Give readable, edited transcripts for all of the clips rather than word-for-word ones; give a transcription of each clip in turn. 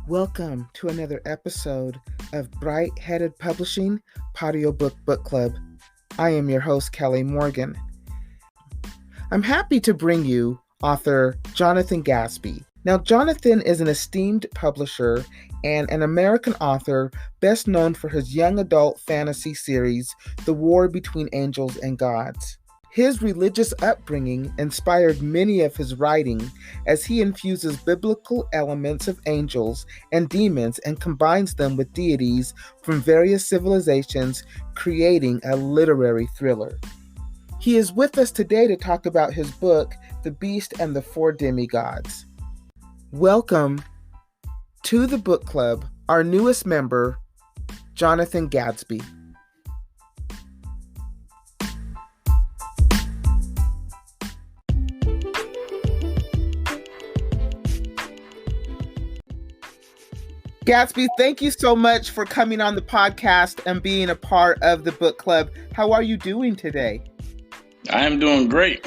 Welcome to another episode of Bright Headed Publishing Audiobook Book Club. I am your host, Kelly Morgan. I'm happy to bring you author Jonathon Gatsby. Now, Jonathon is an esteemed publisher and an American author best known for his young adult fantasy series, The War Between Angels and Gods. His religious upbringing inspired many of his writing as he infuses biblical elements of angels and demons and combines them with deities from various civilizations, creating a literary thriller. He is with us today to talk about his book, The Beast and the Four Demigods. Welcome to the book club, our newest member, Jonathon Gatsby. Gatsby, thank you so much for coming on the podcast and being a part of the book club. How are you doing today? I am doing great.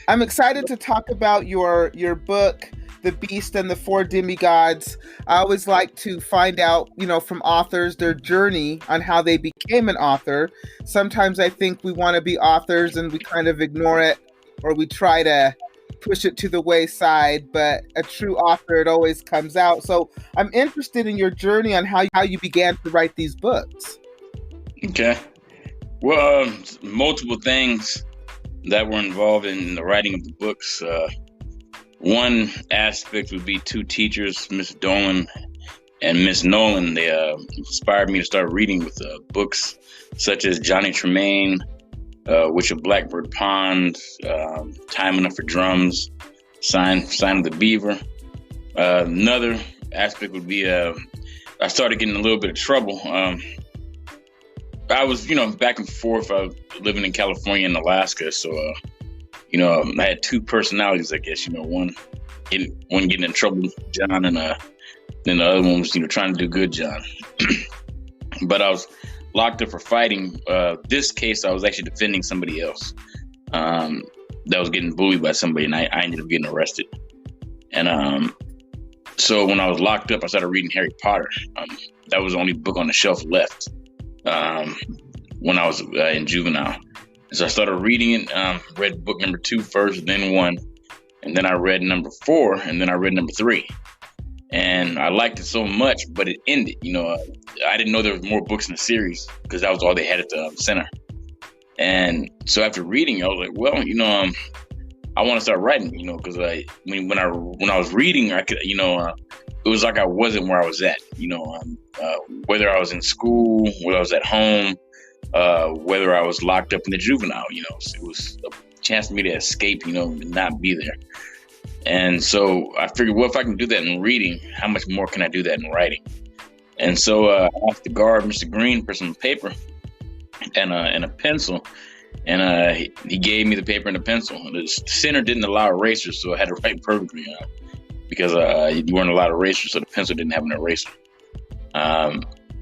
I'm excited to talk about your book, The Beast and the Four Demigods. I always like to find out, from authors, their journey on how they became an author. Sometimes I think we want to be authors and we kind of ignore it, or we try to push it to the wayside, but a true author, it always comes out. So I'm interested in your journey on how you began to write these books. Okay. Well, multiple things that were involved in the writing of the books. One aspect would be two teachers, Miss Dolan and Miss Nolan. They inspired me to start reading with books such as Johnny Tremaine, Witch of Blackbird Pond, Time Enough for Drums, Sign of the Beaver. Another aspect would be I started getting a little bit of trouble. I was, back and forth. I was living in California and Alaska, so I had two personalities, I guess. One getting in trouble with John, and then the other one was, trying to do good, John. But I was locked up for fighting. This case, I was actually defending somebody else that was getting bullied by somebody, and I ended up getting arrested. And so when I was locked up, I started reading Harry Potter. That was the only book on the shelf left when I was in juvenile. So I started reading it, read book number 2 first, then 1, and then I read number 4, and then I read number 3. And I liked it so much, but it ended. I didn't know there was more books in the series because that was all they had at the center. And so after reading, I was like, well, I want to start writing. Because when I was reading, I could, it was like I wasn't where I was at. Whether I was in school, whether I was at home, whether I was locked up in the juvenile. It was a chance for me to escape. And not be there. And so I figured, well, if I can do that in reading, how much more can I do that in writing? And so I asked the guard, Mr. Green, for some paper and a pencil. And he gave me the paper and the pencil. The center didn't allow erasers, so I had to write perfectly because you weren't allowed erasers, so the pencil didn't have an eraser.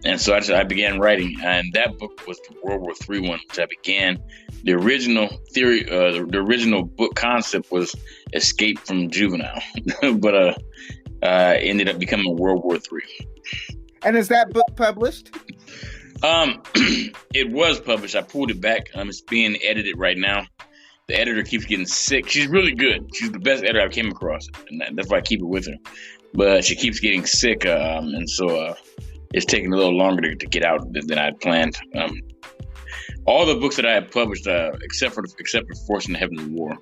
And so I began writing, and that book was the World War III one, which I began. The original theory, the original book concept was escape from juvenile, but ended up becoming World War III. And is that book published? It was published. I pulled it back. It's being edited right now. The editor keeps getting sick. She's really good. She's the best editor I came across, and that's why I keep it with her. But she keeps getting sick, and so it's taking a little longer to get out than I had planned. All the books that I had published, except for Force in the Heavenly War,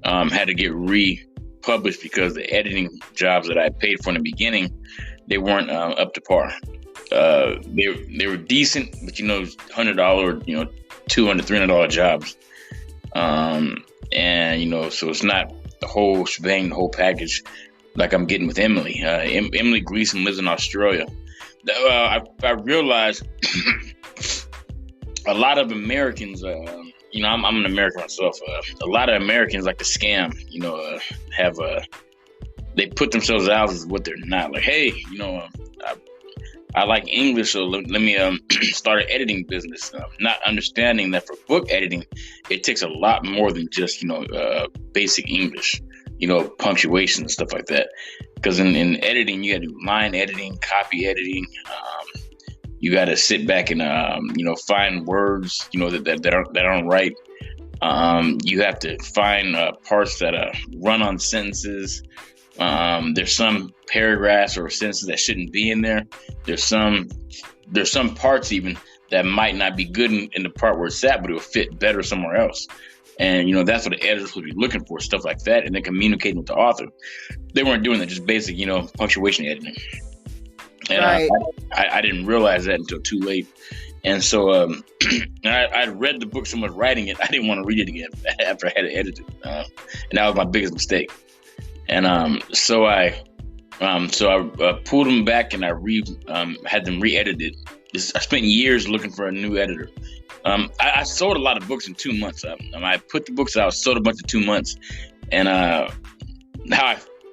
had to get republished because the editing jobs that I had paid for in the beginning, they weren't up to par. They were decent, but $100, $200, $300 jobs, and so it's not the whole shebang, the whole package like I'm getting with Emily. Emily Gleason lives in Australia. I realized a lot of Americans, I'm an American myself. A lot of Americans like to scam, they put themselves out as what they're not. Like, hey, I like English, so let me start an editing business. Not understanding that for book editing, it takes a lot more than just basic English. punctuation and stuff like that. Because in editing, you got to do line editing, copy editing. You got to sit back and find words that aren't right. You have to find parts that run on sentences. There's some paragraphs or sentences that shouldn't be in there. There's some parts even that might not be good in the part where it's at, but it will fit better somewhere else. And that's what the editors would be looking for, stuff like that, and then communicating with the author. They weren't doing that, just basic, punctuation editing. And right. I didn't realize that until too late. And so I read the book so much writing it, I didn't want to read it again after I had it edited. And that was my biggest mistake. And so I pulled them back and I had them re-edited. I spent years looking for a new editor. I sold a lot of books in 2 months. I put the books out, sold a bunch in 2 months. And how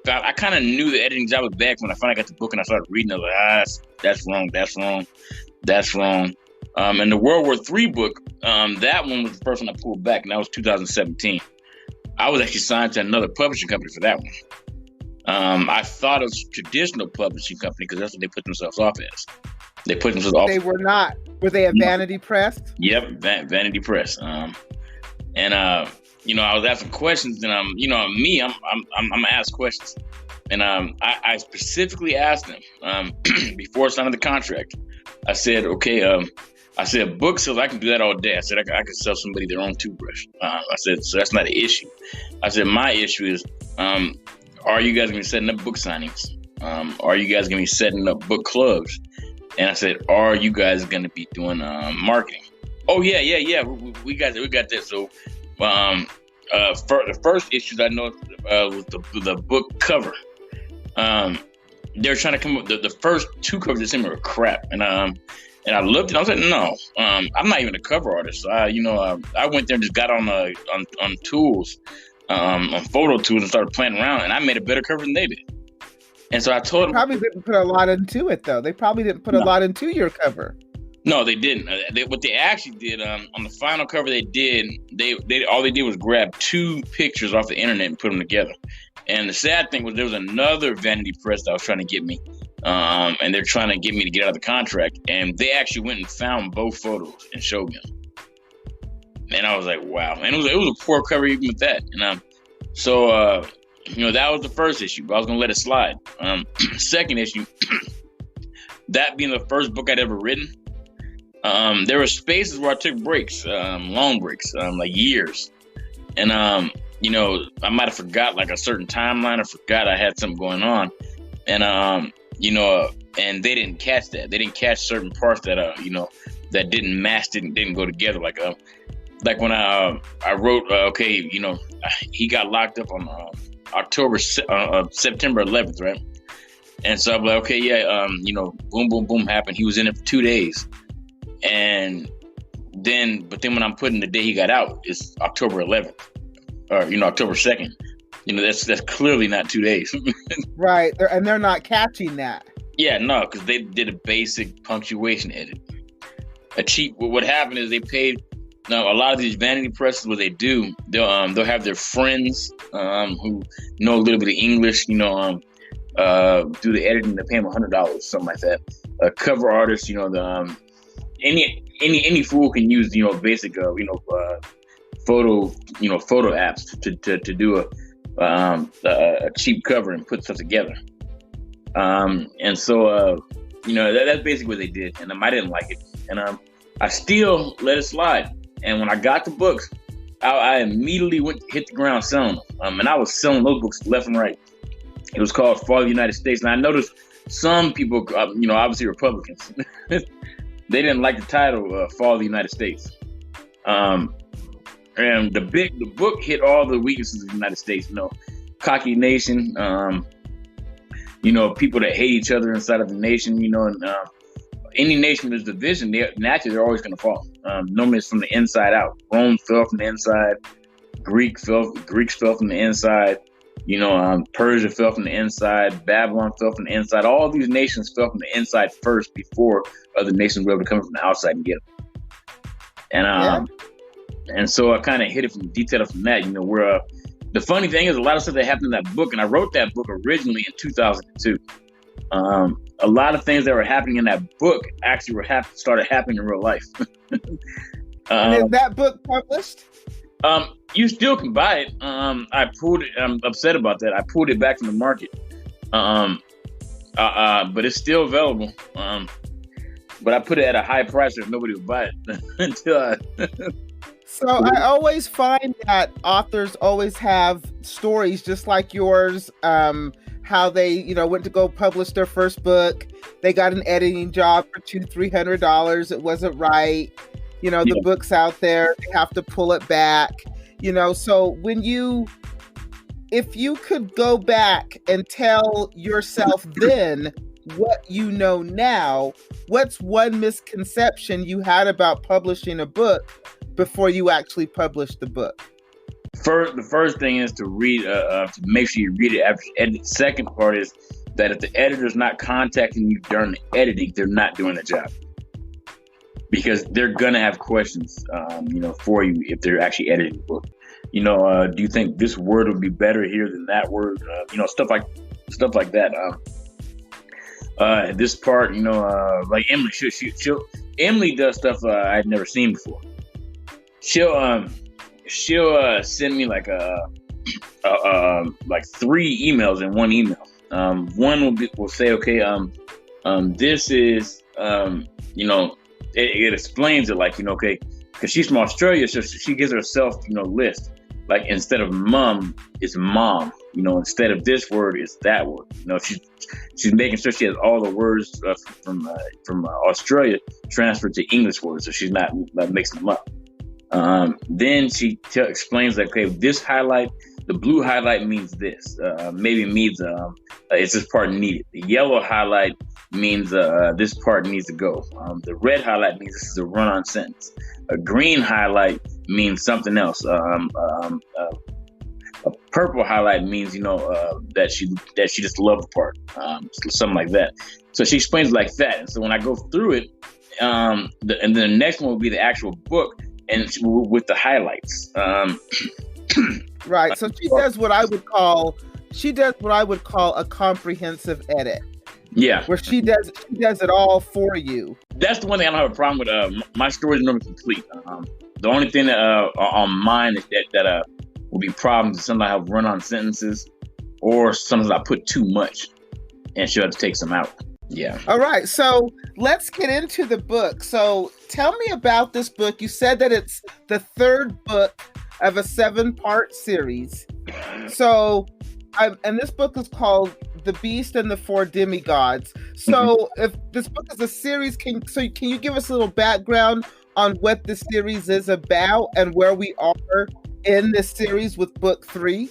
I kind of knew the editing job was bad when I finally got the book and I started reading. I was like, that's wrong. And the World War III book, that one was the first one I pulled back, and that was 2017. I was actually signed to another publishing company for that one. I thought it was a traditional publishing company because that's what they put themselves off as. They put themselves off. They were not. Were they a Vanity Press? Yep, Vanity Press. I was asking questions, and I'm gonna ask questions, and I specifically asked them before signing the contract. I said, okay, book sales, I can do that all day. I said, I can sell somebody their own toothbrush. I said, so that's not an issue. I said, my issue is, are you guys going to be setting up book signings? Are you guys going to be setting up book clubs? And I said, are you guys going to be doing marketing? Oh, yeah. We got this. So the first issues I know was the book cover. They were trying to come up. The first two covers they sent me were crap, and I looked and I was like, no, I'm not even a cover artist. So I went there and just got on tools, on photo tools, and started playing around, and I made a better cover than they did. And so I told them, probably didn't put a lot into it though. They probably didn't put a lot into your cover. No, they didn't. What they actually did on the final cover they did, all they did was grab two pictures off the internet and put them together. And the sad thing was there was another Vanity Press that was trying to get me, and they're trying to get me to get out of the contract. And they actually went and found both photos and showed me them. And I was like, wow. And it was a poor cover even with that. And so that was the first issue, but I was gonna let it slide. Second issue, that being the first book I'd ever written, there were spaces where I took breaks, long breaks, like years. And I might have forgot like a certain timeline, or forgot I had something going on, and and they didn't catch that. They didn't catch certain parts that that didn't match, didn't go together. Like when I wrote, he got locked up on September 11th, right? And so I'm like, okay, yeah, boom, boom, boom happened. He was in it for 2 days, but then when I'm putting the day he got out, it's October 11th. Or October 2nd. That's clearly not 2 days. Right, and they're not catching that. Yeah, no, because they did a basic punctuation edit. What happened is they paid. Now a lot of these Vanity Presses, what they do, they'll have their friends who know a little bit of English, do the editing. They pay them $100, something like that. A cover artist, any fool can use basic photo apps to do a cheap cover and put stuff together. And so that's basically what they did, and I didn't like it, and I still let it slide. And when I got the books, I immediately hit the ground selling them, and I was selling those books left and right. It was called Fall of the United States, and I noticed some people, obviously Republicans, they didn't like the title Fall of the United States. And the book hit all the weaknesses of the United States. Cocky nation. People that hate each other inside of the nation. And any nation there's division, they're always going to fall. Normally, it's from the inside out. Rome fell from the inside. Greeks fell from the inside. Persia fell from the inside. Babylon fell from the inside. All these nations fell from the inside first before other nations were able to come from the outside and get them. And so I kind of hit it from detail from that, where The funny thing is, a lot of stuff that happened in that book, and I wrote that book originally in 2002. A lot of things that were happening in that book actually started happening in real life. And is that book published? You still can buy it. I pulled it. I'm upset about that. I pulled it back from the market. But it's still available. But I put it at a high price so nobody would buy it until So I always find that authors always have stories just like yours. How they, went to go publish their first book. They got an editing job for $200-$300. It wasn't right. The book's out there. They have to pull it back. So if you could go back and tell yourself then what you know now, what's one misconception you had about publishing a book before you actually published the book? The first thing is to read, to make sure you read it after you edit. The second part is that if the editor's not contacting you during the editing, they're not doing the job. Because they're gonna have questions, for you if they're actually editing the book. Do you think this word would be better here than that word? Stuff like that. This part, like Emily, Emily does stuff I'd never seen before. She'll send me like like 3 emails in one email. One will say, okay, this is, it explains it like, okay, because she's from Australia, so she gives herself, list. Like instead of mum, it's mom. Instead of this word, it's that word. She's making sure she has all the words from Australia transferred to English words, so she's not mixing them up. Then she explains like, okay, this highlight, the blue highlight means this. Maybe it means it's this part needed. The yellow highlight means this part needs to go. The red highlight means this is a run-on sentence. A green highlight means something else. A purple highlight means that she just loved the part, something like that. So she explains it like that. And so when I go through it, and then the next one will be the actual book and with the highlights. Right. So she does what I would call a comprehensive edit. Yeah, where she does it all for you. That's the one thing I don't have a problem with. My story is never complete. The only thing that on mine that will be problems is sometimes I have run-on sentences, or sometimes I put too much, and she'll have to take some out. Yeah. All right. So let's get into the book. So tell me about this book. You said that it's the 3rd book of a 7-part series. So, and this book is called The Beast and the 4 Demigods. So if this book is a series, can you give us a little background on what the series is about and where we are in this series with book 3?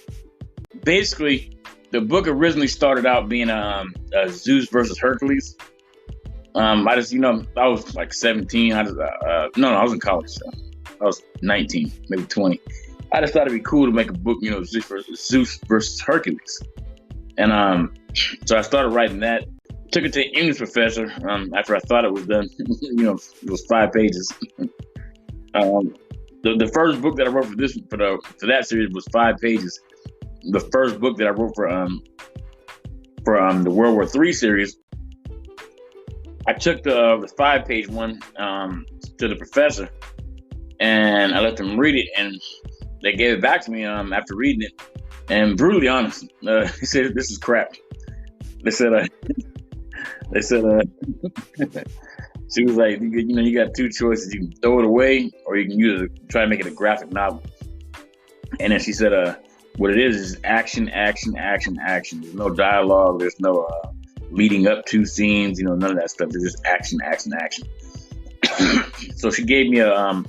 Basically, the book originally started out being Zeus versus Hercules. I was like 17. I was in college. So I was 19, maybe 20. I just thought it'd be cool to make a book, Zeus versus Hercules. And so I started writing that. Took it to an English professor after I thought it was done. It was 5 pages. The first book that I wrote for that series was 5 pages. The first book that I wrote for the World War III series, I took the 5-page one to the professor, and I let them read it, and they gave it back to me after reading it. And brutally honest, he said, "This is crap." They said, she was like, you got 2 choices. You can throw it away, or you can use it, try to make it a graphic novel. And then she said, what it is action, action, action, action. There's no dialogue. There's no leading up to scenes. None of that stuff. There's just action, action, action. So she gave me a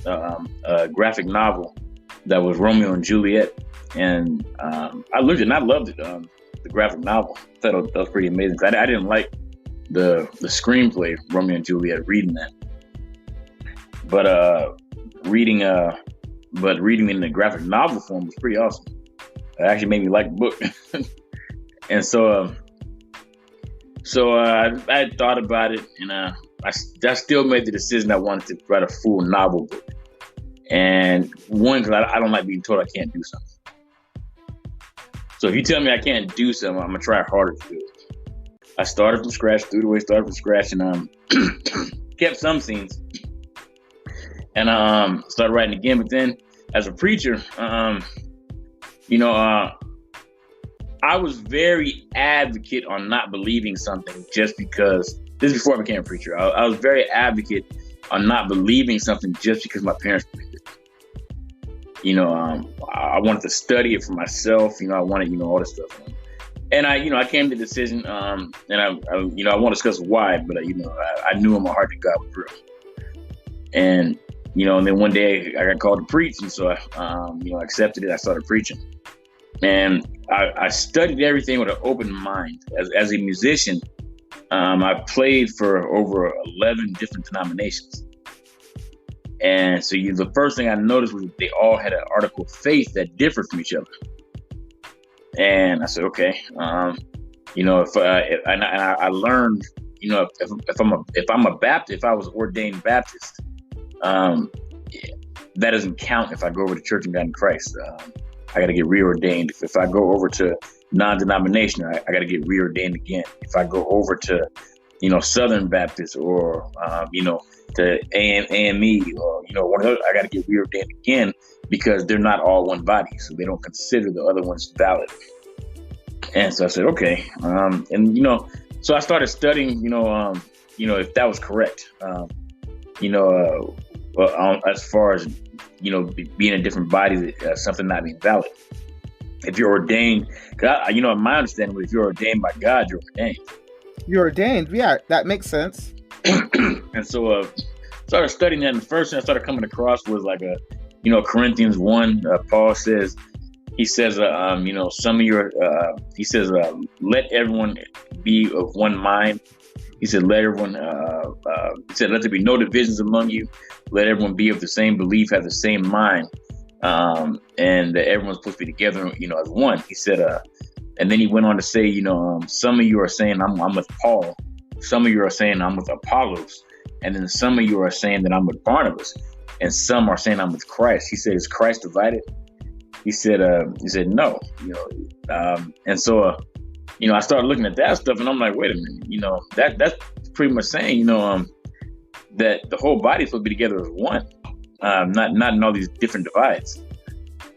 graphic novel that was Romeo and Juliet, and I looked at it and I loved it. The graphic novel, I thought that was pretty amazing. I didn't like the screenplay Romeo and Juliet, reading that, but reading in the graphic novel form was pretty awesome. It actually made me like the book. And so I had thought about it, and I still made the decision I wanted to write a full novel book. And one, because I don't like being told I can't do something. So if you tell me I can't do something, I'm gonna try harder to do it. I started from scratch, threw it away, started from scratch, and kept some scenes, and started writing again. But then, as a preacher, I was very advocate on not believing something just because. This is before I became a preacher. I was very advocate on not believing something just because my parents believed it. I wanted to study it for myself. I wanted, all this stuff. And I came to the decision, and I won't discuss why, but I knew in my heart that God was real. And and then one day I got called to preach, and so I accepted it. I started preaching, and I studied everything with an open mind. As a musician, I played for over 11 different denominations. And so the first thing I noticed was they all had an article of faith that differed from each other. And I said, okay, I learned, if I was ordained Baptist, that doesn't count if I go over to Church of God in Christ. I got to get reordained. If I go over to non-denominational, I got to get reordained again. If I go over to, Southern Baptist or, to AME or, one of those, I got to get reordained again because they're not all one body. So they don't consider the other ones valid. And so I said, okay. So I started studying, if that was correct, as far as, being in different bodies, something not being valid. If you're ordained, my understanding, if you're ordained by God, you're ordained. You're ordained. Yeah, that makes sense. And so started studying that, and the first thing I started coming across was like Corinthians 1, Paul says, some of your, let everyone be of one mind. He said, let there be no divisions among you. Let everyone be of the same belief, have the same mind. And that everyone's supposed to be together, as one. He said, and then he went on to say, some of you are saying I'm with Paul. Some of you are saying I'm with Apollos. And then some of you are saying that I'm with Barnabas. And some are saying I'm with Christ. He said, is Christ divided? He said, no. And so, I started looking at that stuff, and I'm like, wait a minute, that's pretty much saying, that the whole body is supposed to be together as one, not in all these different divides.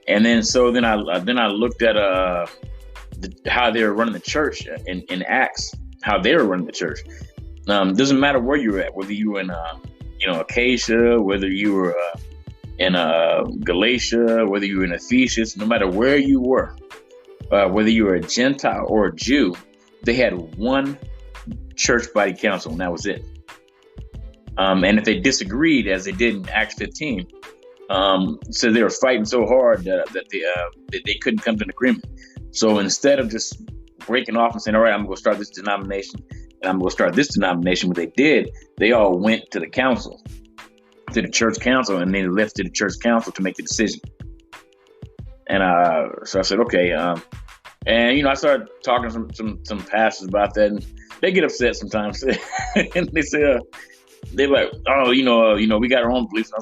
And then I looked at how they were running the church in Acts, how they were running the church. Doesn't matter where you were at, whether you were in Acacia, whether you were in Galatia, whether you were in Ephesus, no matter where you were, whether you were a Gentile or a Jew, they had one church body council, and that was it. And if they disagreed, as they did in Acts 15, so they were fighting so hard that they couldn't come to an agreement. So instead of just breaking off and saying, all right, I'm going to start this denomination, and I'm going to start this denomination, what they did, they all went to the council, to the church council, and they left to the church council to make the decision. And so I said, okay. And, I started talking to some pastors about that, and they get upset sometimes. And they say, they're like, oh, we got our own beliefs. And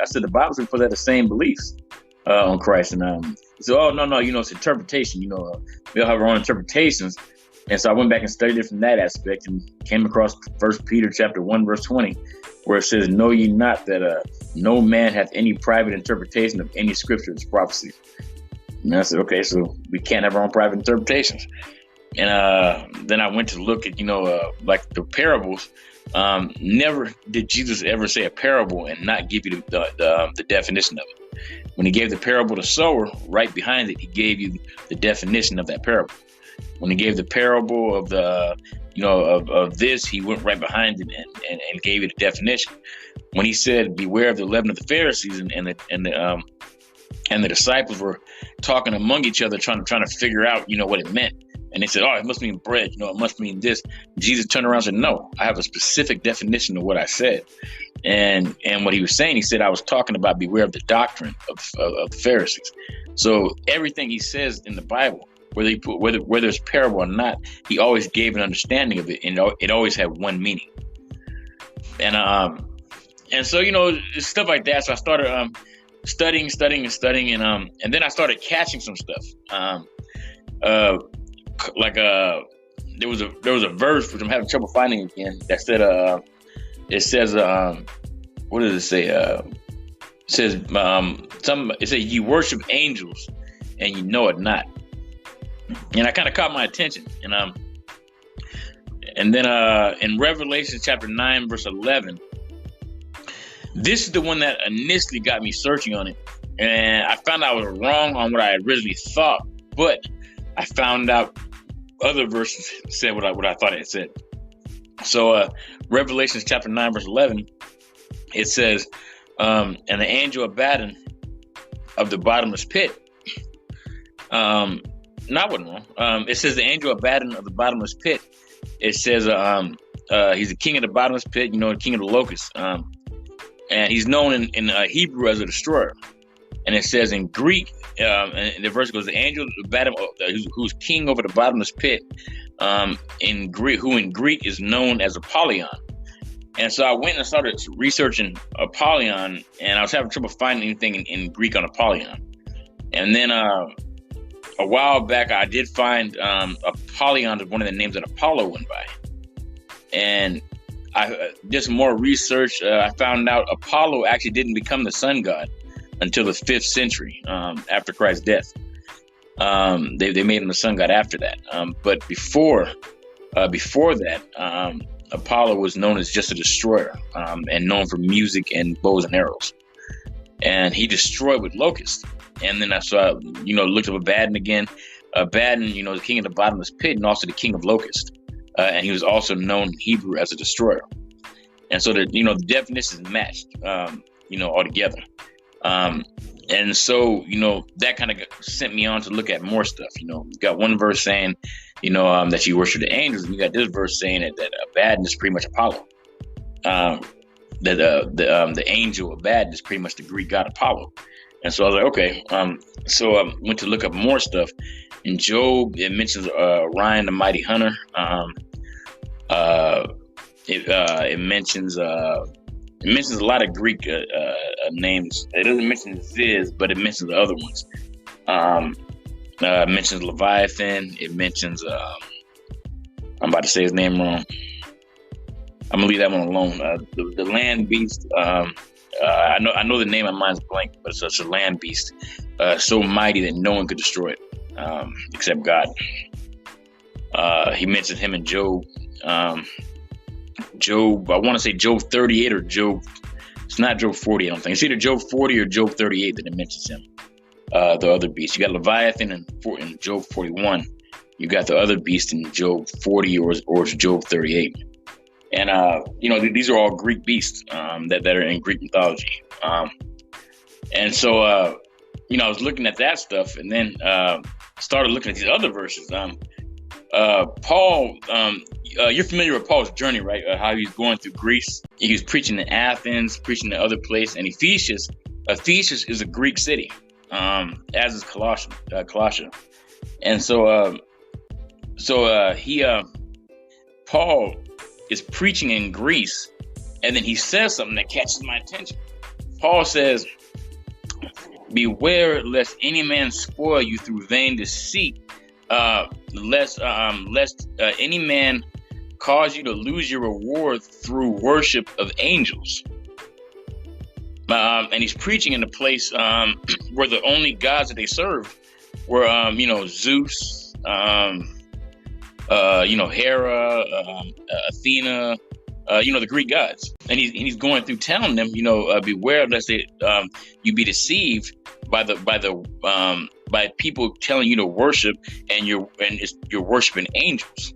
I said, the Bible says we have the same beliefs on Christ. And he said, oh, no, it's interpretation. We all have our own interpretations. And so I went back and studied it from that aspect and came across 1 Peter chapter 1, verse 20, where it says, know ye not that no man hath any private interpretation of any scripture as prophecy. And I said, okay, so we can't have our own private interpretations. And then I went to look at, like the parables. Never did Jesus ever say a parable and not give you the definition of it. When he gave the parable to sower, right behind it, he gave you the definition of that parable. When he gave the parable of the, of this, he went right behind it and gave you the definition. When he said, beware of the leaven of the Pharisees and the disciples were talking among each other, trying to figure out, what it meant. And they said, oh, it must mean bread. It must mean this. Jesus turned around and said, no, I have a specific definition of what I said. And what he was saying, he said, I was talking about beware of the doctrine of the Pharisees. So everything he says in the Bible, whether it's parable or not, he always gave an understanding of it, and it always had one meaning. And so, stuff like that. So I started studying, and then I started catching some stuff. like there was a verse which I'm having trouble finding again that said it says what does it say? It says it says you worship angels and you know it not. And I kind of caught my attention. And then in Revelation chapter 9 verse 11, this is the one that initially got me searching on it. And I found out I was wrong on what I originally thought, but I found out other verses said what I thought it said. So Revelation chapter 9 verse 11, it says, and the angel of Abaddon of the bottomless pit. Not one wrong. It says the angel of Abaddon of the bottomless pit. It says he's the king of the bottomless pit, the king of the locusts. And he's known in Hebrew as a destroyer. And it says in Greek, and the verse goes, the angel of Abaddon, who's king over the bottomless pit, in Greek, who in Greek is known as Apollyon. And so I went and started researching Apollyon, and I was having trouble finding anything in Greek on Apollyon. And then a while back, I did find Apollyon as one of the names that Apollo went by. And I did some more research. I found out Apollo actually didn't become the sun god until the 5th century after Christ's death. They made him the sun god after that. But before that, Apollo was known as just a destroyer and known for music and bows and arrows. And he destroyed with locusts. And then I saw, looked up Abaddon again. Abaddon, the king of the bottomless pit and also the king of locusts. And he was also known in Hebrew as a destroyer. And so the definitions matched, all together. And so, that kind of sent me on to look at more stuff. You got one verse saying, that you worship the angels, and you got this verse saying that Abaddon is pretty much Apollo. The angel Abaddon is pretty much the Greek god Apollo. And so I was like, okay. So I went to look up more stuff. In Job, it mentions Orion, the mighty hunter. It mentions a lot of Greek names. It doesn't mention Ziz, but it mentions the other ones. It mentions Leviathan. It mentions I'm about to say his name wrong. I'm gonna leave that one alone. The land beast. I know the name of mine's blank, but it's a land beast, so mighty that no one could destroy it except God. He mentioned him in Job. Job, I want to say Job 38 or Job. It's not Job 40, I don't think. It's either Job 40 or Job 38 that it mentions him. The other beast. You got Leviathan in Job 41. You got the other beast in Job 40 or it's Job 38. And, these are all Greek beasts that are in Greek mythology. And so, I was looking at that stuff and then started looking at these other verses. Paul, you're familiar with Paul's journey, right? How he's going through Greece. He was preaching in Athens, preaching in other places. And Ephesus is a Greek city, as is Colossia. And so, Paul is preaching in Greece, and then he says something that catches my attention. Paul says, beware lest any man spoil you through vain deceit, lest any man cause you to lose your reward through worship of angels. And he's preaching in a place where the only gods that they served were, Zeus, Hera, Athena, the Greek gods. And he's going through telling them, beware lest you be deceived by people telling you to worship and you're worshiping angels.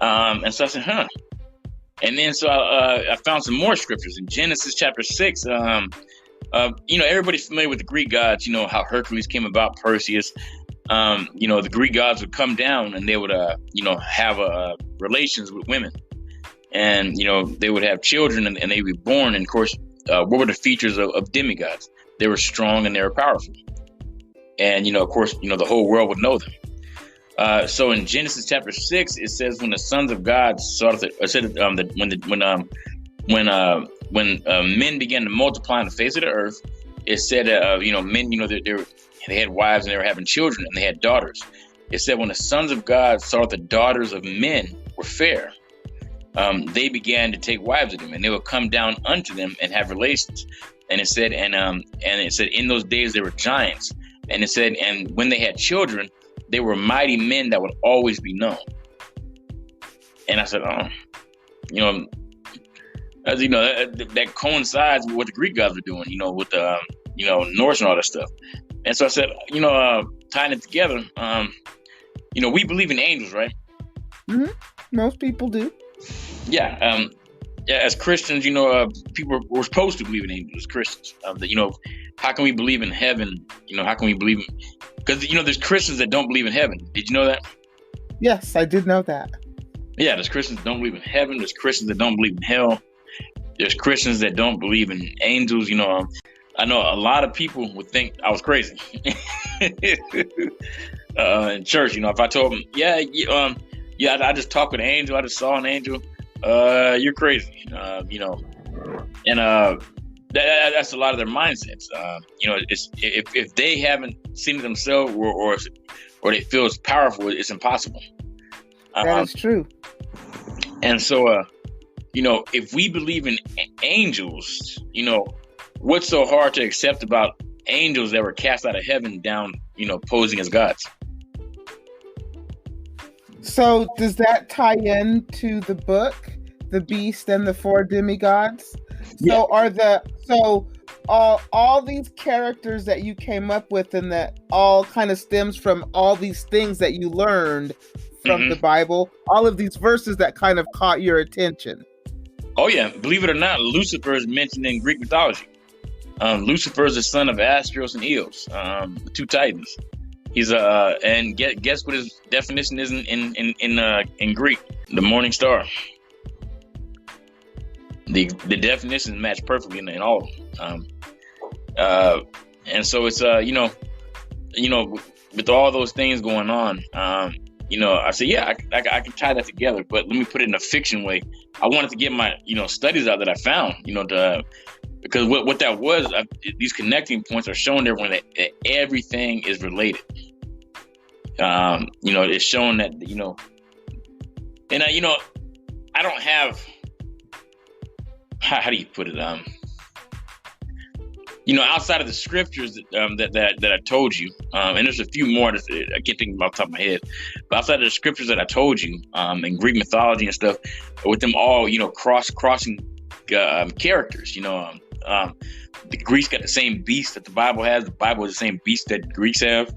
And so I said, And then so I found some more scriptures in Genesis chapter 6. Everybody's familiar with the Greek gods. How Hercules came about, Perseus. The Greek gods would come down and they would, have relations with women, and they would have children and they would be born. And of course, what were the features of demigods? They were strong and they were powerful, and of course, the whole world would know them. So in Genesis chapter 6, it says when the sons of God when men began to multiply on the face of the earth, it said men they had wives and they were having children and they had daughters. it said, when the sons of God saw the daughters of men were fair, they began to take wives of them, and they would come down unto them and have relations. And it said, and it said, in those days there were giants. And it said, and when they had children, they were mighty men that would always be known. And I said, as you know, that coincides with what the Greek gods were doing, with the, Norse and all that stuff. And so I said, tying it together, we believe in angels, right? Mm-hmm. Most people do. Yeah. As Christians, people were supposed to believe in angels as Christians. How can we believe in heaven? How can we believe in, because, there's Christians that don't believe in heaven. Did you know that? Yes, I did know that. Yeah, there's Christians that don't believe in heaven. There's Christians that don't believe in hell. There's Christians that don't believe in angels. I know a lot of people would think I was crazy in church. If I told them, I just talked with an angel, I just saw an angel. You're crazy. And that's a lot of their mindsets. It's, if they haven't seen it themselves or they feel it's powerful, it's impossible. That is true. And so, if we believe in angels, what's so hard to accept about angels that were cast out of heaven down, posing as gods? So does that tie into the book, The Beast and the Four Demigods? Yeah. So all these characters that you came up with, and that all kind of stems from all these things that you learned from the Bible, all of these verses that kind of caught your attention. Oh yeah, believe it or not, Lucifer is mentioned in Greek mythology. Lucifer is the son of Astros and Eos, the two titans. He's and guess what his definition is in Greek? The morning star. The definitions match perfectly in all of them. And so it's with all those things going on, I said, I can tie that together, but let me put it in a fiction way. I wanted to get my studies out that I found, because what that was, these connecting points are showing everyone that everything is related. It's showing that, and I don't have, how do you put it? Outside of the scriptures that I told you, and there's a few more that I can't think about off the top of my head, but outside of the scriptures that I told you, in Greek mythology and stuff, with them all, crossing characters, the Greeks got the same beast that the Bible has. The Bible is the same beast that the Greeks have,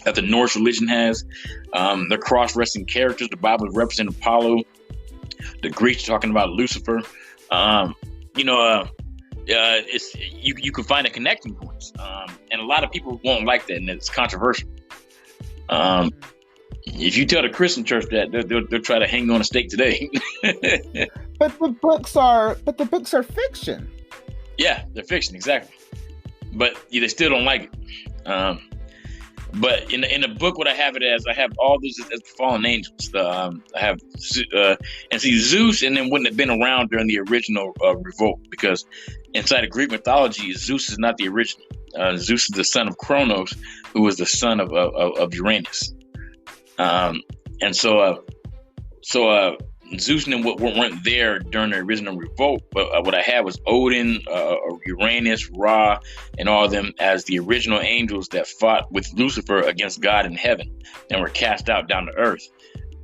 that the Norse religion has. They're cross-resting characters. The Bible represents Apollo. The Greeks are talking about Lucifer. It's you can find a connecting points, and a lot of people won't like that, and it's controversial. If you tell the Christian church that, they'll try to hang you on a stake today. But the books are fiction. Yeah, they're fiction, exactly. But they still don't like it. But in the book, what I have it as, I have all these as fallen angels. I have and see Zeus, and then wouldn't have been around during the original revolt, because inside of Greek mythology, Zeus is not the original. Zeus is the son of Kronos, who was the son of Uranus. And so Zeus and them weren't there during the original revolt, but what I had was Odin, Uranus, Ra, and all of them as the original angels that fought with Lucifer against God in heaven and were cast out down to earth.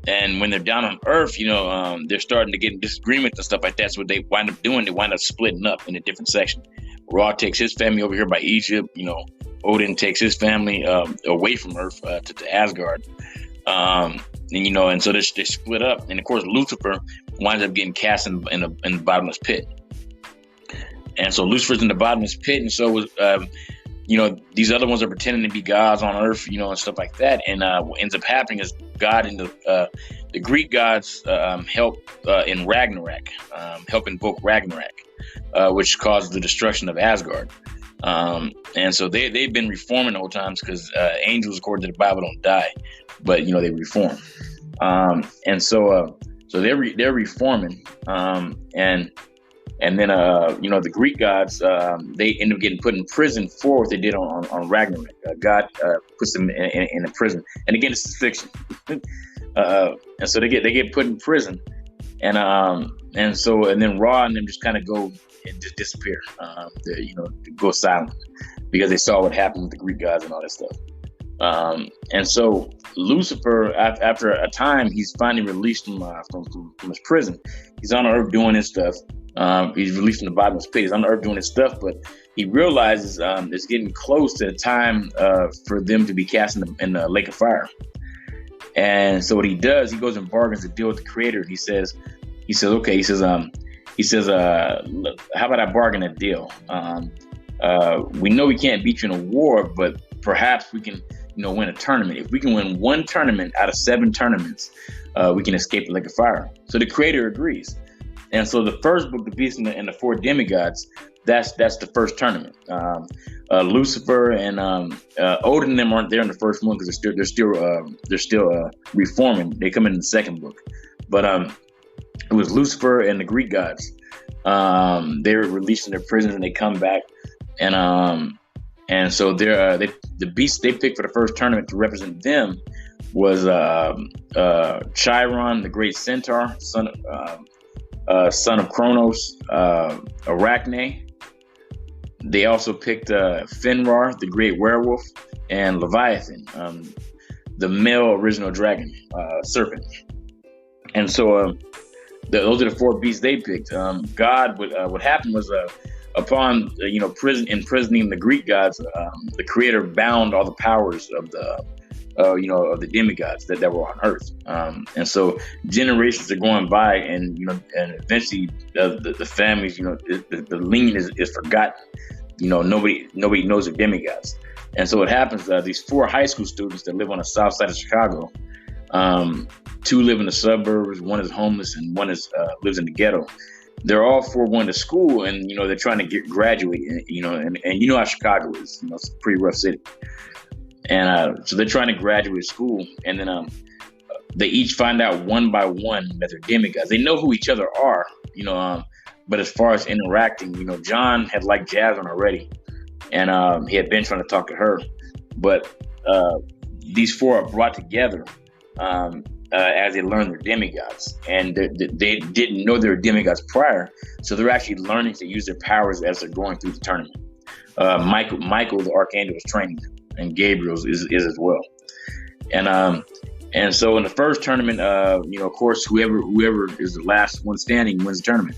And when they're down on earth, they're starting to get in disagreement and stuff like that. So what they wind up doing, they wind up splitting up in a different section. Ra takes his family over here by Egypt. Odin takes his family away from earth to Asgard. And so they split up, and of course Lucifer winds up getting cast in the bottomless pit. And so Lucifer's in the bottomless pit, and so was these other ones are pretending to be gods on earth, and stuff like that. And what ends up happening is God and the Greek gods help in Ragnarok, help invoke Ragnarok, which caused the destruction of Asgard. And so they've been reforming the whole times, because angels, according to the Bible, don't die, but they reform. And so they're reforming, and And then, the Greek gods, they end up getting put in prison for what they did on Ragnarok. God puts them in a prison. And again, this is fiction. And so they get put in prison. And then Ra and them just kind of go and just disappear. Go silent because they saw what happened with the Greek gods and all that stuff. And so Lucifer, after a time, he's finally released from his prison. He's on Earth doing his stuff. He's released from the bottomless pit. He's on Earth doing his stuff, but he realizes it's getting close to the time for them to be cast in the lake of fire. And so what he does, he goes and bargains a deal with the Creator. He says, okay. He says, how about I bargain a deal? We know we can't beat you in a war, but perhaps we can, win a tournament. If we can win one tournament out of 7 tournaments, we can escape the lake of fire. So the Creator agrees. And so the first book, The Beast and the 4 Demigods, that's the first tournament. Lucifer and Odin and them aren't there in the first one because they're still reforming. They come in the second book, but it was Lucifer and the Greek gods. They were released from their prisons and they come back, and so the beast they picked for the first tournament to represent them was Chiron, the great centaur, son of Kronos, Arachne. They also picked Fenrir, the great werewolf, and Leviathan, the male original dragon, serpent. And so those are the 4 beasts they picked. God, what happened was upon imprisoning the Greek gods, the Creator bound all the powers of the demigods that were on Earth. And so generations are going by, and eventually the families, the lineage is forgotten. Nobody knows the demigods. And so what happens, these 4 high school students that live on the south side of Chicago, 2 live in the suburbs, 1 is homeless, and 1 lives in the ghetto. They're all 4 going to school, and they're trying to graduate, and how Chicago is, it's a pretty rough city. And so they're trying to graduate school, and then they each find out one by one that they're demigods. They know who each other are, but as far as interacting, John had liked Jasmine already, and he had been trying to talk to her. But these 4 are brought together as they learn they're demigods, and they didn't know they were demigods prior, so they're actually learning to use their powers as they're going through the tournament. Michael, the archangel, is training them, and Gabriel is as well. And so in the first tournament, of course, whoever is the last one standing wins the tournament.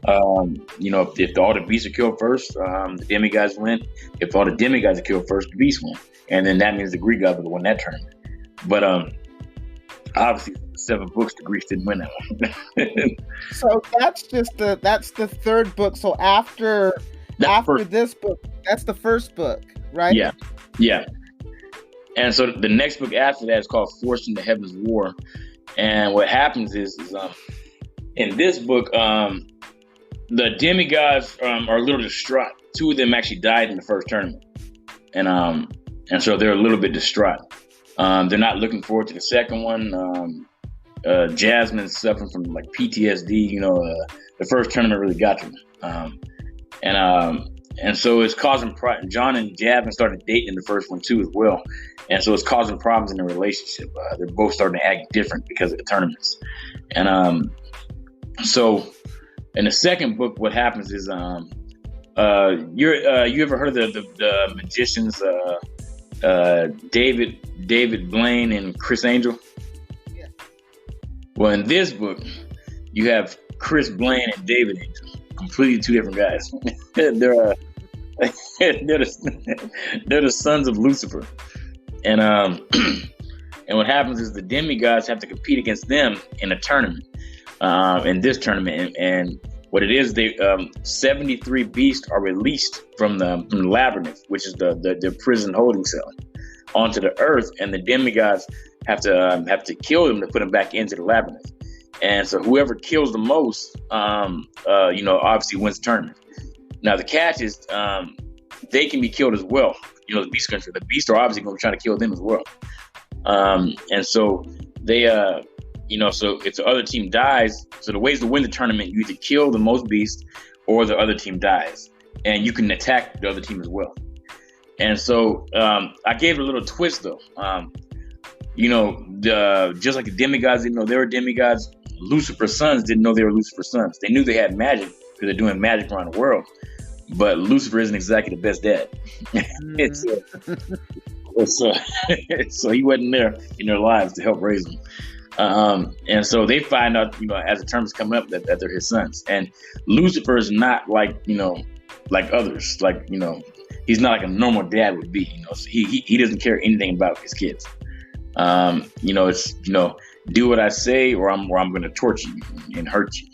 If all the beasts are killed first, the demigods win. If all the demigods are killed first, the beasts win. And then that means the Greek gods will win that tournament. But obviously, 7 books, the Greeks didn't win that one. So that's the 3rd book. So after this book, that's the first book, right? Yeah. And so the next book after that is called Forced into Heaven's War. And what happens is in this book, the demigods are a little distraught. 2 of them actually died in the first tournament, and so they're a little bit distraught. They're not looking forward to the second one. Jasmine's suffering from like PTSD. The first tournament really got to them, and so it's causing John and Jasmine started dating in the first one too as well, and so it's causing problems in the relationship. They're both starting to act different because of the tournaments, and so. In the second book, what happens is, you ever heard of the magicians, David Blaine and Chris Angel? Yeah. Well, in this book, you have Chris Blaine and David Angel, completely 2 different guys. they're the sons of Lucifer, and what happens is the demigods have to compete against them in a tournament. In this tournament, and what it is, 73 beasts are released from the labyrinth, which is the prison holding cell, onto the earth, and the demigods have to kill them to put them back into the labyrinth. And so whoever kills the most, obviously wins the tournament. Now the catch is, they can be killed as well. The beasts are obviously going to try to kill them as well. And so they So if the other team dies, so the ways to win the tournament, you either kill the most beasts or the other team dies, and you can attack the other team as well. And so I gave it a little twist though. Just like the demigods didn't know they were demigods, Lucifer's sons didn't know they were Lucifer's sons. They knew they had magic because they're doing magic around the world, but Lucifer isn't exactly the best dad. So he wasn't there in their lives to help raise them. And so they find out, as the term is coming up, that they're his sons. And Lucifer is not like others. He's not like a normal dad would be. So he doesn't care anything about his kids. It's do what I say, or I'm going to torture you and hurt you.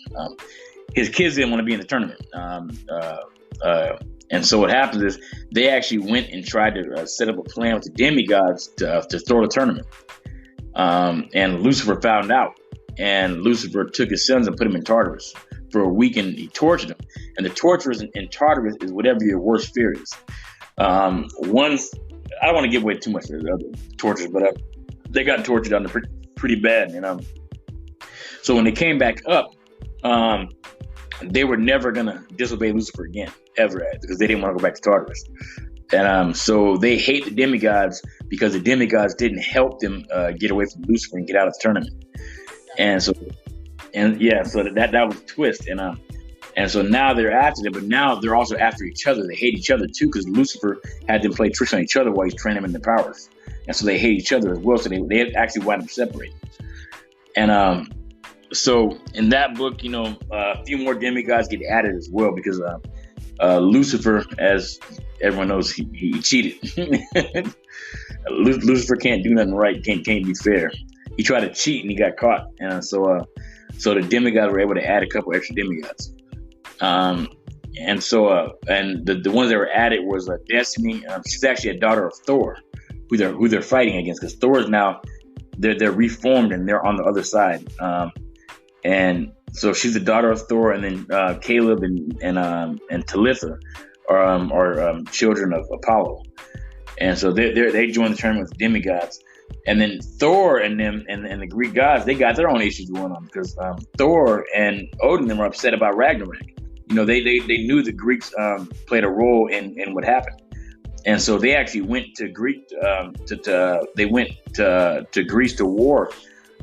His kids didn't want to be in the tournament. And so what happens is they actually went and tried to set up a plan with the demigods to throw the tournament. And Lucifer found out, and Lucifer took his sons and put them in Tartarus for a week, and he tortured them. And the torture in Tartarus is whatever your worst fear is. I don't want to give away too much of the other tortures, but they got tortured under pretty bad. So when they came back up, they were never gonna disobey Lucifer again, ever, because they didn't want to go back to Tartarus. And so they hate the demigods because the demigods didn't help them get away from Lucifer and get out of the tournament. So that was a twist. And so now they're after them, but now they're also after each other. They hate each other too, because Lucifer had them play tricks on each other while he's training them in the powers. And so they hate each other as well. So they actually wind up separating. And so in that book, a few more demigods get added as well, because Lucifer, as everyone knows, he cheated. Lucifer can't do nothing right, can't be fair. He tried to cheat and he got caught. And so the demigods were able to add a couple extra demigods. And the ones that were added was Destiny. She's actually a daughter of Thor, who they're fighting against, because Thor is now they're reformed and they're on the other side. And so she's the daughter of Thor, and then Caleb and Talitha are children of Apollo. And so they join the tournament with the demigods. And then Thor and them and the Greek gods, they got their own issues going on, because Thor and Odin and them were upset about Ragnarok. They knew the Greeks played a role in what happened. And so they actually went to Greece to war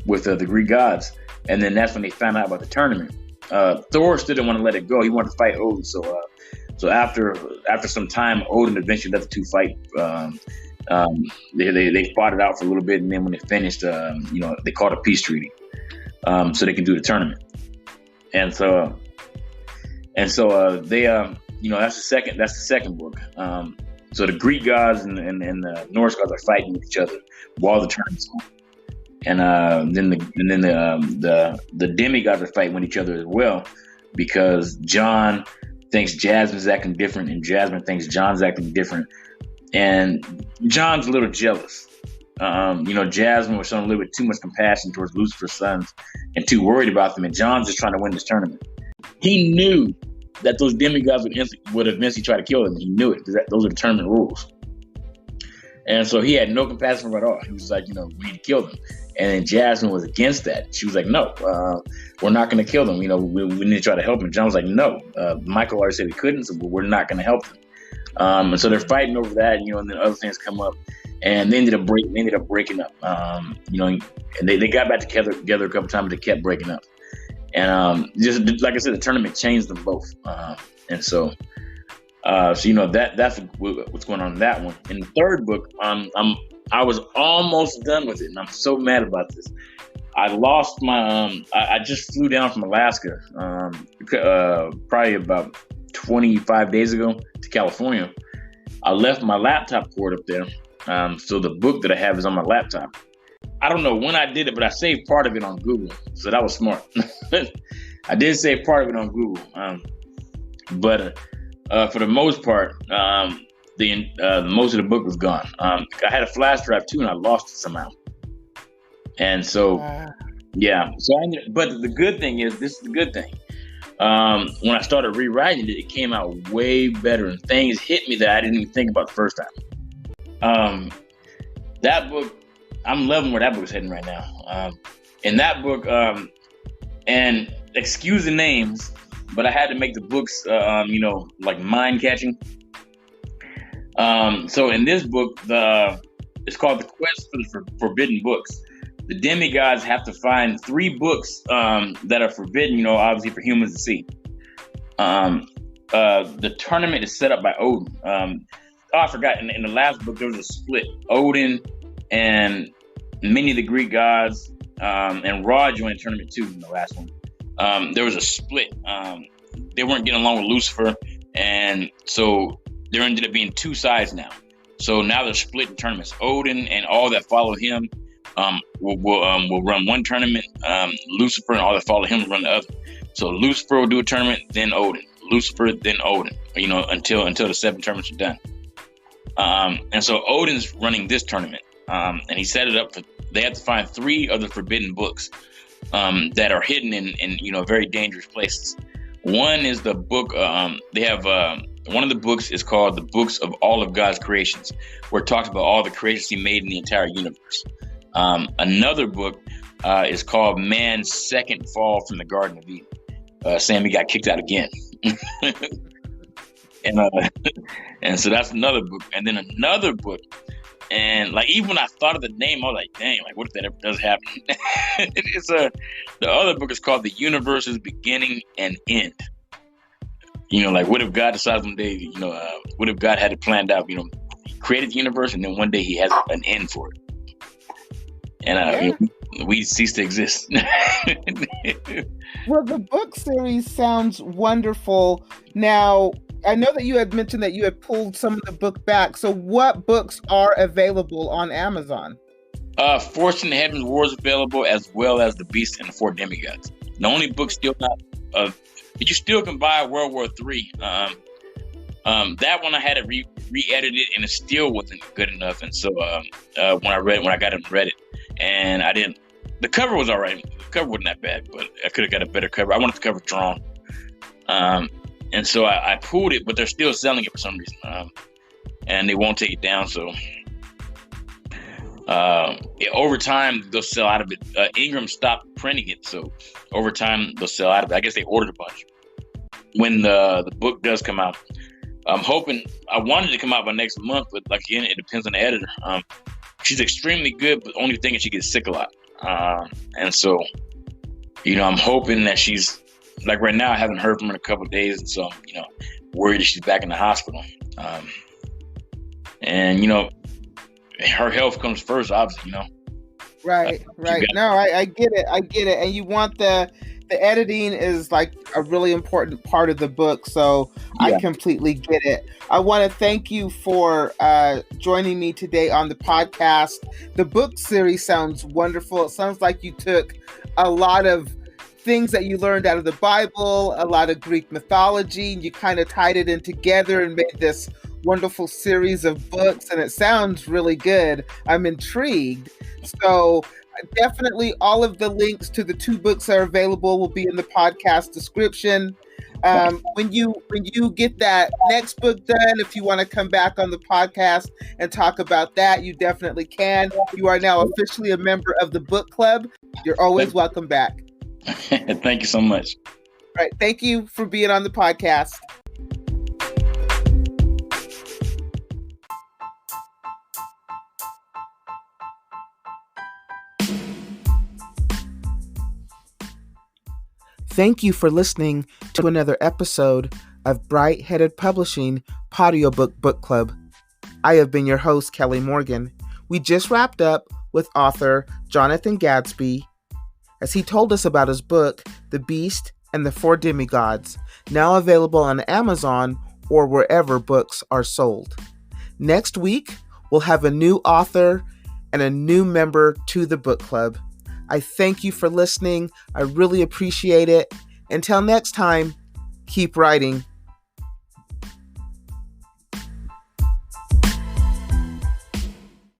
with the Greek gods. And then that's when they found out about the tournament. Thor still didn't want to let it go. He wanted to fight Odin. So after some time, Odin eventually let the two fight. They fought it out for a little bit, and then when they finished, they called a peace treaty, so they can do the tournament. And so they that's the second book. So the Greek gods and the Norse gods are fighting with each other while the tournament's on. And then the demigods are fighting with each other as well, because John thinks Jasmine's acting different, and Jasmine thinks John's acting different, and John's a little jealous. Jasmine was showing a little bit too much compassion towards Lucifer's sons and too worried about them, and John's just trying to win this tournament. He knew that those demigods would eventually try to kill them. He knew it, because those are the tournament rules. And so he had no compassion for it at all. He was like, we need to kill them. And then Jasmine was against that. She was like, no, we're not going to kill them. We need to try to help them. John was like, no, Michael already said we couldn't, so we're not going to help them. And so they're fighting over that, and then other things come up, and they ended up breaking up. And they got back together a couple times, but they kept breaking up. And just like I said, the tournament changed them both. That's what's going on in that one. In the third book, I was almost done with it, and I'm so mad about this. I lost my I just flew down from Alaska probably about 25 days ago to California. I left my laptop cord up there, so the book that I have is on my laptop. I don't know when I did it, but I saved part of it on Google, so that was smart. I did save part of it on Google, but for the most part, most of the book was gone. I had a flash drive too, and I lost it somehow. And so, yeah. But the good thing is, this is the good thing. When I started rewriting it, it came out way better, and things hit me that I didn't even think about the first time. That book, I'm loving where that book's heading right now. in that book, and excuse the names, but I had to make the books, like mind catching. So in this book, it's called The Quest for the Forbidden Books. The demigods have to find 3 books that are forbidden, obviously for humans to see. The tournament is set up by Odin. I forgot, in the last book, there was a split. Odin and many of the Greek gods, and Ra joined the tournament too in the last one. There was a split. They weren't getting along with Lucifer, and so there ended up being 2 sides now. So now they're split in tournaments. Odin and all that follow him will run one tournament. Lucifer and all that follow him will run the other. So Lucifer will do a tournament, then Odin. Lucifer, then Odin. Until the 7 tournaments are done. And so Odin's running this tournament, and he set it up for. They have to find 3 of the forbidden books that are hidden in very dangerous places. One is the book. They have one of the books is called the Books of All of God's Creations, where it talks about all the creations He made in the entire universe. Another book is called Man's Second Fall from the Garden of Eden. Saying he got kicked out again. And so that's another book. And then another book. And like, even when I thought of the name, I was like, dang, like, what if that ever does happen? The other book is called The Universe's Beginning and End. Like, what if God decides one day, what if God had it planned out, he created the universe and then one day He has an end for it. And we cease to exist. Well, the book series sounds wonderful. Now, I know that you had mentioned that you had pulled some of the book back. So what books are available on Amazon? Fortune and Heaven's War is available, as well as The Beast and the 4 Demigods. The only book still not, but you still can buy World War III. That one I had it re-edited, and it still wasn't good enough. And so when I got it and read it, and I didn't. The cover was all right. The cover wasn't that bad, but I could have got a better cover. I wanted the cover drawn. And so I pulled it, but they're still selling it for some reason. And they won't take it down. So over time, they'll sell out of it. Ingram stopped printing it. So over time, they'll sell out of it. I guess they ordered a bunch. When the book does come out, I'm hoping, I wanted it to come out by next month, but like, again, it depends on the editor. She's extremely good, but the only thing is she gets sick a lot. And so, I'm hoping that she's, like right now, I haven't heard from her in a couple of days, and so I'm, worried that she's back in the hospital. And her health comes first, obviously. Right. No, I get it. And you want the editing is like a really important part of the book, so yeah. I completely get it. I want to thank you for joining me today on the podcast. The book series sounds wonderful. It sounds like you took a lot of things that you learned out of the Bible, a lot of Greek mythology, and you kind of tied it in together and made this wonderful series of books, and it sounds really good. I'm intrigued. So definitely all of the links to the 2 books that are available will be in the podcast description. When you get that next book done, if you want to come back on the podcast and talk about that, you definitely can. You are now officially a member of the book club. You're always welcome back. Thank you so much. All right. Thank you for being on the podcast. Thank you for listening to another episode of Bright Headed Publishing Audiobook Book Club. I have been your host, Kelly Morgan. We just wrapped up with author Jonathon Gatsby as he told us about his book, The Beast and the 4 Demigods, now available on Amazon or wherever books are sold. Next week, we'll have a new author and a new member to the book club. I thank you for listening. I really appreciate it. Until next time, keep writing.